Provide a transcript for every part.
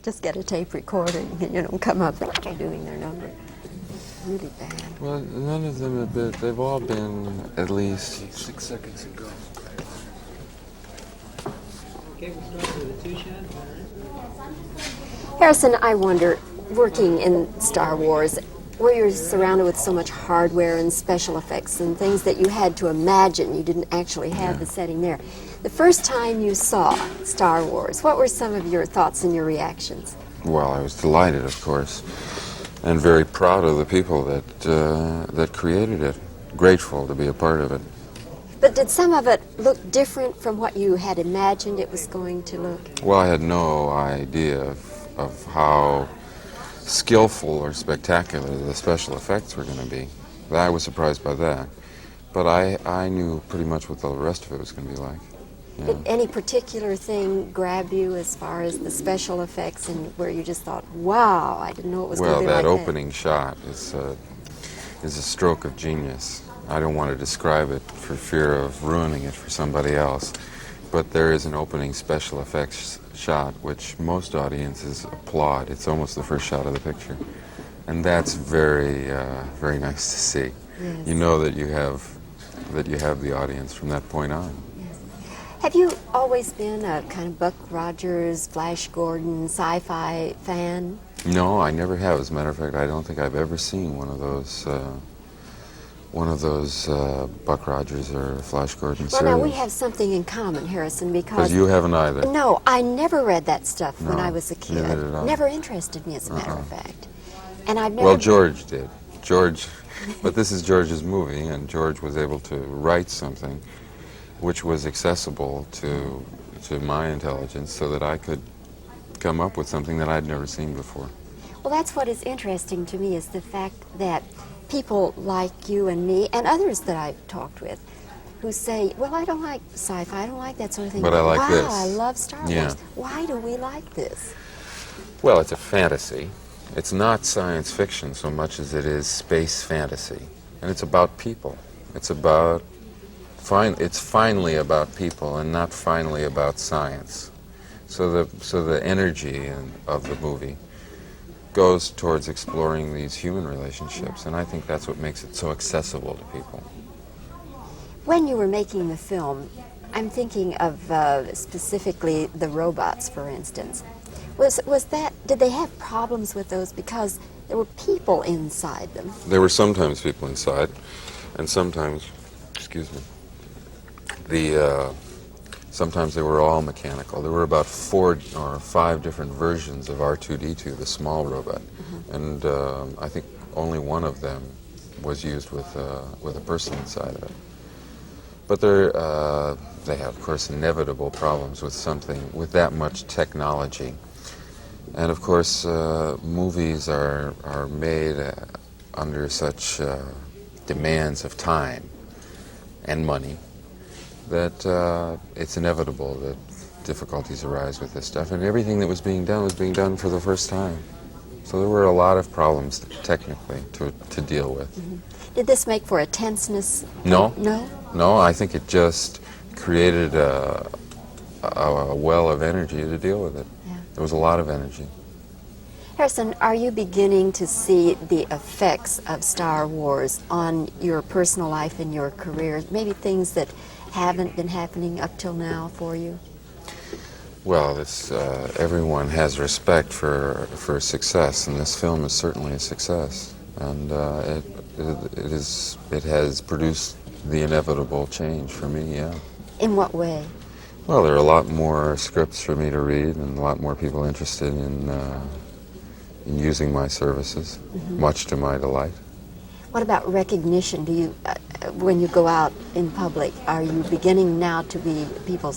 Just get a tape recording and, come up doing their number. Really bad. Well, none of them have been, they've all been at least 6 seconds ago. Okay, we'll start with a two-shot. Harrison, I wonder, working in Star Wars, where you're surrounded with so much hardware and special effects and things that you had to imagine, you didn't actually have the setting there. The first time you saw Star Wars, what were some of your thoughts and your reactions? Well, I was delighted, of course, and very proud of the people that created it. Grateful to be a part of it. But did some of it look different from what you had imagined it was going to look? Well, I had no idea of how skillful or spectacular the special effects were going to be. I was surprised by that. But I knew pretty much what the rest of it was going to be like. Yeah. Did any particular thing grab you as far as the special effects and where you just thought, wow, I didn't know it was going to be like that? Well, that opening shot is a stroke of genius. I don't want to describe it for fear of ruining it for somebody else, but there is an opening special effects shot which most audiences applaud. It's almost the first shot of the picture, and that's very, very nice to see. Yes. You know that you have the audience from that point on. Have you always been a kind of Buck Rogers, Flash Gordon, sci-fi fan? No, I never have. As a matter of fact, I don't think I've ever seen one of those Buck Rogers or Flash Gordon series. Well, now we have something in common, Harrison, because you haven't either. No, I never read that stuff when I was a kid. neither did I. Never interested me, as a matter of fact. And I've never. Well, George did. George, but this is George's movie, and George was able to write something which was accessible to my intelligence, so that I could come up with something that I'd never seen before. Well, that's what is interesting to me, is the fact that people like you and me and others that I've talked with who say, well, I don't like sci-fi, I don't like that sort of thing. But I like wow, this. I love Star Wars. Yeah. Why do we like this? Well, it's a fantasy. It's not science fiction so much as it is space fantasy. And it's about people. It's finally about people and not finally about science. So the energy of the movie goes towards exploring these human relationships, and I think that's what makes it so accessible to people. When you were making the film, I'm thinking of specifically the robots, for instance. Did they have problems with those because there were people inside them? There were sometimes people inside, and sometimes, sometimes they were all mechanical. There were about 4 or 5 different versions of R2-D2, the small robot, and I think only one of them was used with a person inside of it. But they have, of course, inevitable problems with that much technology. And of course, movies are made under such demands of time and money that it's inevitable that difficulties arise with this stuff. And everything that was being done for the first time. So there were a lot of problems technically to deal with. Did this make for a tenseness? No. No? No, I think it just created a well of energy to deal with it. Yeah. There was a lot of energy. Harrison, are you beginning to see the effects of Star Wars on your personal life and your career? Maybe things that haven't been happening up till now for you? Well, everyone has respect for success, and this film is certainly a success. And it has produced the inevitable change for me, yeah. In what way? Well, there are a lot more scripts for me to read, and a lot more people interested in using my services, much to my delight. What about recognition? Do you, when you go out in public, are you beginning now to be people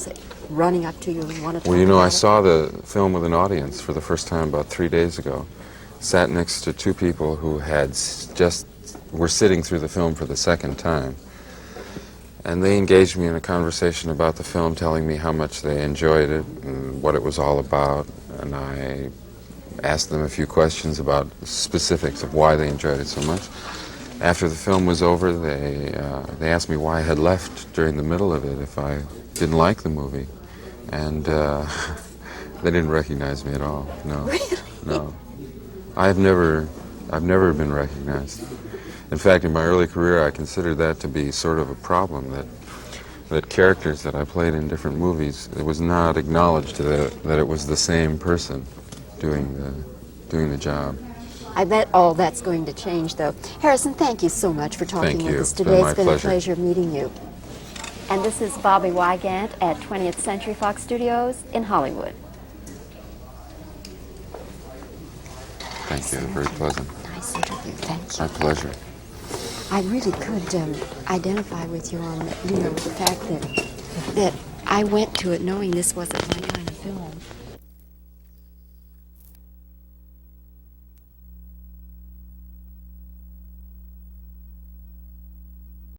running up to you and want to talk Well, you know, about I it? saw the film with an audience for the first time about 3 days ago. Sat next to 2 people who were sitting through the film for the second time. And they engaged me in a conversation about the film, telling me how much they enjoyed it and what it was all about. And I asked them a few questions about specifics of why they enjoyed it so much. After the film was over, they asked me why I had left during the middle of it if I didn't like the movie. And They didn't recognize me at all. No. Really? No. I've never been recognized. In fact, in my early career, I considered that to be sort of a problem, that characters that I played in different movies, it was not acknowledged that it was the same person doing the job. I bet all that's going to change, though. Harrison, thank you so much for talking Thank with you. us It's been today. my It's been pleasure. a pleasure meeting you. And this is Bobbie Wygant at 20th Century Fox Studios in Hollywood. Thank you. Very pleasant. Nice interview. Thank My you. pleasure. I really could identify with you on, the fact that I went to it knowing this wasn't my line